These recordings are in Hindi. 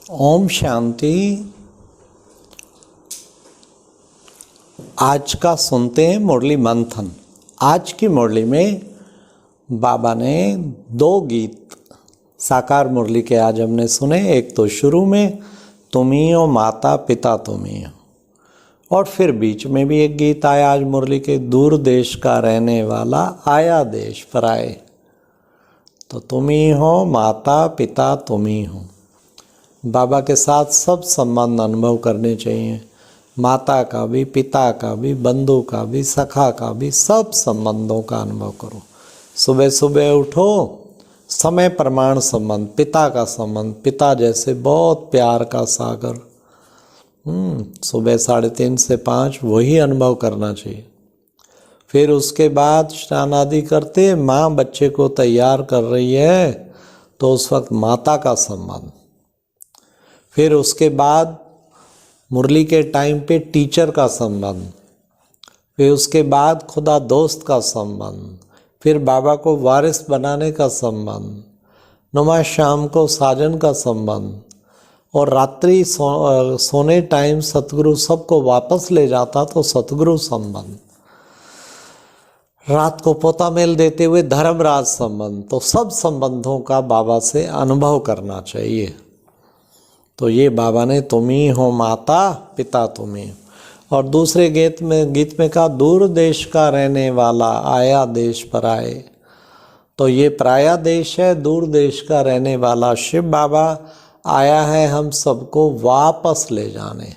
ओम शांति। आज का सुनते हैं मुरली मंथन। आज की मुरली में बाबा ने दो गीत साकार मुरली के आज हमने सुने। एक तो शुरू में तुम ही हो माता पिता तुम ही हो, और फिर बीच में भी एक गीत आया आज मुरली के, दूर देश का रहने वाला आया देश पर आए। तो तुम ही हो माता पिता तुम ही हो। बाबा के साथ सब संबंध अनुभव करने चाहिए, माता का भी, पिता का भी, बंधु का भी, सखा का भी, सब संबंधों का अनुभव करो। सुबह सुबह उठो, समय प्रमाण संबंध, पिता का संबंध, पिता जैसे बहुत प्यार का सागर, सुबह 3:30 से 5 वही अनुभव करना चाहिए। फिर उसके बाद स्नान आदि करते माँ बच्चे को तैयार कर रही है तो उस वक्त माता का संबंध। फिर उसके बाद मुरली के टाइम पे टीचर का संबंध, फिर उसके बाद खुदा दोस्त का संबंध, फिर बाबा को वारिस बनाने का संबंध, नुमा शाम को साजन का संबंध, और रात्रि सोने टाइम सतगुरु सबको वापस ले जाता तो सतगुरु संबंध, रात को पोता मेल देते हुए धर्मराज संबंध। तो सब संबंधों का बाबा से अनुभव करना चाहिए। तो ये बाबा ने तुम ही हो माता पिता तुम ही। और दूसरे गीत में कहा दूर देश का रहने वाला आया देश पर आए। तो ये पराया देश है, दूर देश का रहने वाला शिव बाबा आया है हम सबको वापस ले जाने।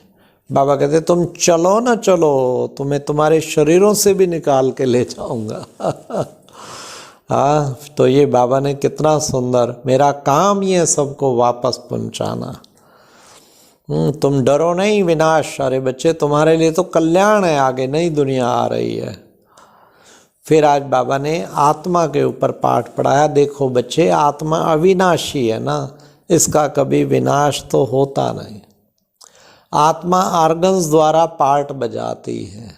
बाबा कहते तुम चलो ना चलो, तुम्हें तुम्हारे शरीरों से भी निकाल के ले जाऊंगा। हाँ, तो ये बाबा ने कितना सुंदर, मेरा काम ही है सबको वापस पहुंचाना। तुम डरो नहीं विनाश, अरे बच्चे तुम्हारे लिए तो कल्याण है, आगे नई दुनिया आ रही है। फिर आज बाबा ने आत्मा के ऊपर पाठ पढ़ाया। देखो बच्चे, आत्मा अविनाशी है ना, इसका कभी विनाश तो होता नहीं। आत्मा आर्गन्स द्वारा पार्ट बजाती है,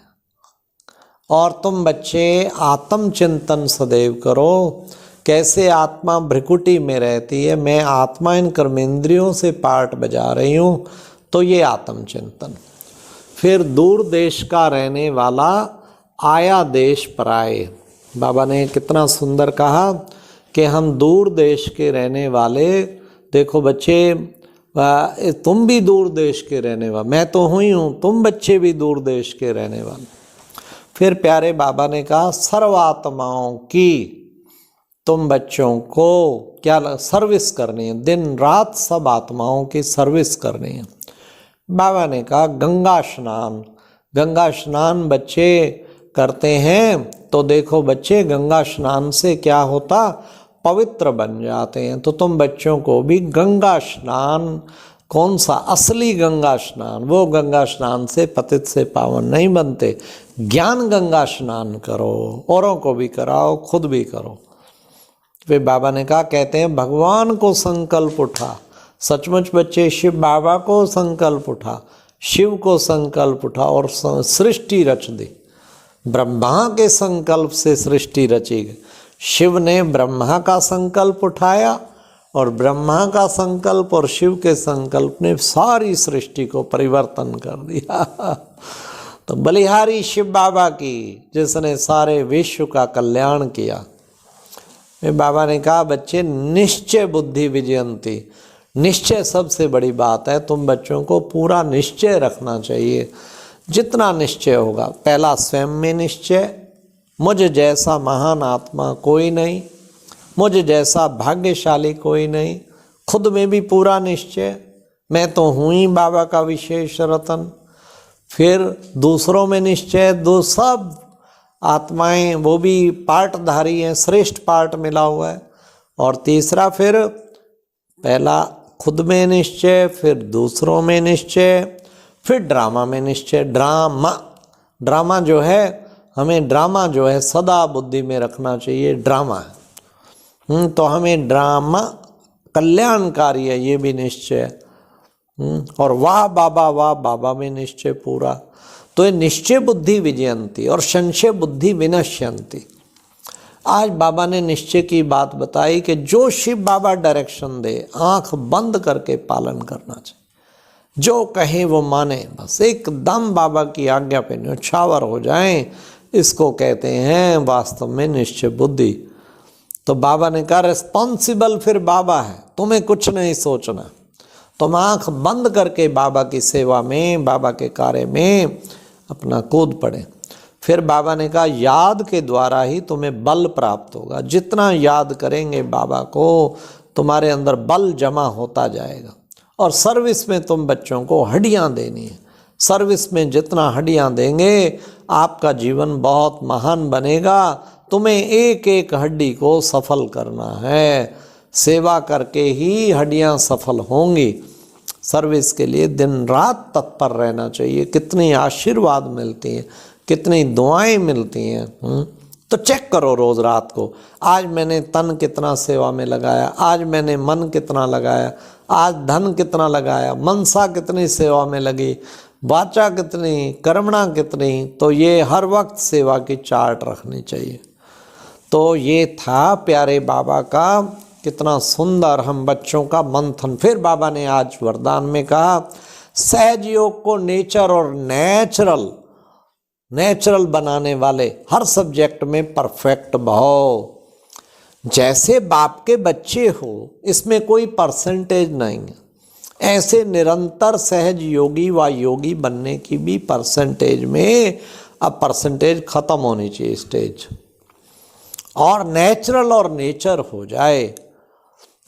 और तुम बच्चे आत्म चिंतन सदैव करो। कैसे आत्मा भ्रिकुटी में रहती है, मैं आत्मा इन कर्मेंद्रियों से पार्ट बजा रही हूँ, तो ये आत्म चिंतन। फिर दूर देश का रहने वाला आया देश पर आए। बाबा ने कितना सुंदर कहा कि हम दूर देश के रहने वाले। देखो बच्चे, तुम भी दूर देश के रहने वाले, मैं तो हुई हूँ, तुम बच्चे भी दूर देश के रहने वाले। फिर प्यारे बाबा ने कहा सर्वात्माओं की तुम बच्चों को क्या सर्विस करनी है, दिन रात सब आत्माओं की सर्विस करनी है। बाबा ने कहा गंगा स्नान। गंगा स्नान बच्चे करते हैं तो देखो बच्चे, गंगा स्नान से क्या होता, पवित्र बन जाते हैं। तो तुम बच्चों को भी गंगा स्नान, कौन सा असली गंगा स्नान, वो गंगा स्नान से पतित से पावन नहीं बनते। ज्ञान गंगा स्नान करो, औरों को भी कराओ, खुद भी करो। वे बाबा ने कहा, कहते हैं भगवान को संकल्प उठा। सचमुच बच्चे, शिव बाबा को संकल्प उठा, शिव को संकल्प उठा और सृष्टि रच दी। ब्रह्मा के संकल्प से सृष्टि रची गई। शिव ने ब्रह्मा का संकल्प उठाया, और ब्रह्मा का संकल्प और शिव के संकल्प ने सारी सृष्टि को परिवर्तन कर दिया। तो बलिहारी शिव बाबा की, जिसने सारे विश्व का कल्याण किया। बाबा ने कहा बच्चे, निश्चय बुद्धि विजयंती। निश्चय सबसे बड़ी बात है। तुम बच्चों को पूरा निश्चय रखना चाहिए, जितना निश्चय होगा। पहला स्वयं में निश्चय, मुझ जैसा महान आत्मा कोई नहीं, मुझ जैसा भाग्यशाली कोई नहीं। खुद में भी पूरा निश्चय, मैं तो हूँ ही बाबा का विशेष रतन। फिर दूसरों में निश्चय, दो सब आत्माएं वो भी पार्टधारी हैं, श्रेष्ठ पार्ट मिला हुआ है। और तीसरा, फिर पहला खुद में निश्चय, फिर दूसरों में निश्चय, फिर ड्रामा में निश्चय। ड्रामा जो है, हमें ड्रामा जो है सदा बुद्धि में रखना चाहिए। ड्रामा है तो हमें ड्रामा कल्याणकारी है, ये भी निश्चय। और वाह बाबा में निश्चय पूरा। तो ये निश्चय बुद्धि विजयंती और संशय बुद्धि विनश्यंती। आज बाबा ने निश्चय की बात बताई कि जो शिव बाबा डायरेक्शन दे आंख बंद करके पालन करना चाहिए, जो कहे वो माने, बस एकदम बाबा की आज्ञा पे न्यौछावर हो जाएं, इसको कहते हैं वास्तव में निश्चय बुद्धि। तो बाबा ने कहा रिस्पॉन्सिबल फिर बाबा है, तुम्हें कुछ नहीं सोचना, तुम आंख बंद करके बाबा की सेवा में, बाबा के कार्य में अपना कूद पड़े। फिर बाबा ने कहा याद के द्वारा ही तुम्हें बल प्राप्त होगा, जितना याद करेंगे बाबा को तुम्हारे अंदर बल जमा होता जाएगा। और सर्विस में तुम बच्चों को हड्डियाँ देनी है, सर्विस में जितना हड्डियाँ देंगे आपका जीवन बहुत महान बनेगा। तुम्हें एक एक हड्डी को सफल करना है, सेवा करके ही हड्डियाँ सफल होंगी। सर्विस के लिए दिन रात तत्पर रहना चाहिए। कितनी आशीर्वाद मिलती हैं, कितनी दुआएं मिलती हैं। तो चेक करो रोज़ रात को, आज मैंने तन कितना सेवा में लगाया, आज मैंने मन कितना लगाया, आज धन कितना लगाया, मनसा कितनी सेवा में लगी, वाचा कितनी, कर्मणा कितनी। तो ये हर वक्त सेवा की चार्ट रखनी चाहिए। तो ये था प्यारे बाबा का कितना सुंदर हम बच्चों का मंथन। फिर बाबा ने आज वरदान में कहा सहज योग को नेचर और नेचुरल बनाने वाले, हर सब्जेक्ट में परफेक्ट भाव। जैसे बाप के बच्चे हो, इसमें कोई परसेंटेज नहीं है। ऐसे निरंतर सहज योगी व योगी बनने की भी परसेंटेज में अब परसेंटेज खत्म होनी चाहिए स्टेज, और नेचुरल और नेचर हो जाए।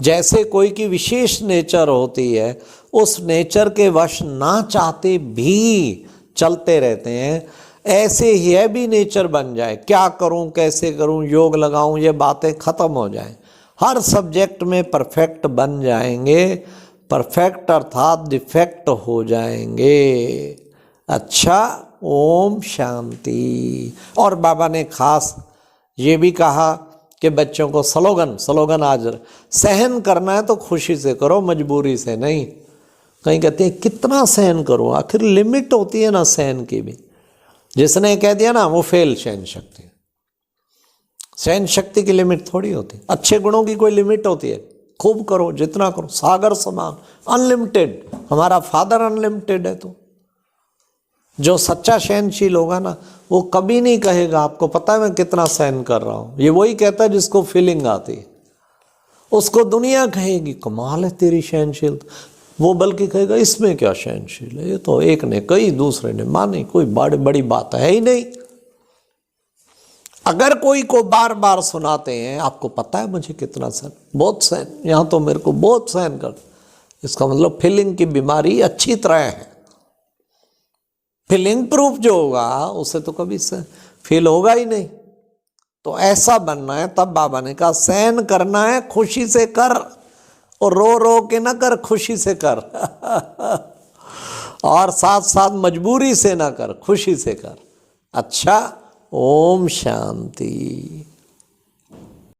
जैसे कोई की विशेष नेचर होती है, उस नेचर के वश ना चाहते भी चलते रहते हैं, ऐसे ही है भी नेचर बन जाए। क्या करूं, कैसे करूं, योग लगाऊं, ये बातें खत्म हो जाएं। हर सब्जेक्ट में परफेक्ट बन जाएंगे, परफेक्ट अर्थात डिफेक्ट हो जाएंगे। अच्छा, ओम शांति। और बाबा ने खास ये भी कहा कि बच्चों को स्लोगन आज सहन करना है तो खुशी से करो, मजबूरी से नहीं। कहीं कहते हैं कितना सहन करो, आखिर लिमिट होती है ना सहन की भी। जिसने कह दिया ना वो फेल सहन शक्ति। सहन शक्ति की लिमिट थोड़ी होती। अच्छे गुणों की कोई लिमिट होती है, खूब करो, जितना करो, सागर समान, अनलिमिटेड। हमारा फादर अनलिमिटेड है। तो जो सच्चा सहनशील होगा ना, वो कभी नहीं कहेगा आपको पता है मैं कितना सहन कर रहा हूँ। ये वही कहता है जिसको फीलिंग आती है। उसको दुनिया कहेगी कमाल है तेरी सहनशीलता, वो बल्कि कहेगा इसमें क्या सहनशील है, ये तो एक ने कही दूसरे ने मानी, कोई बड़ी बात है ही नहीं। अगर कोई को बार बार सुनाते हैं आपको पता है मुझे कितना सहन, बहुत सहन, यहाँ तो मेरे को बहुत सहन कर, इसका मतलब फीलिंग की बीमारी अच्छी तरह है। फीलिंग प्रूफ जो होगा उसे तो कभी फील होगा ही नहीं। तो ऐसा बनना है। तब बाबा ने कहा सहन करना है, खुशी से कर, और रो रो के ना कर, खुशी से कर। और साथ साथ मजबूरी से ना कर, खुशी से कर। अच्छा, ओम शांति।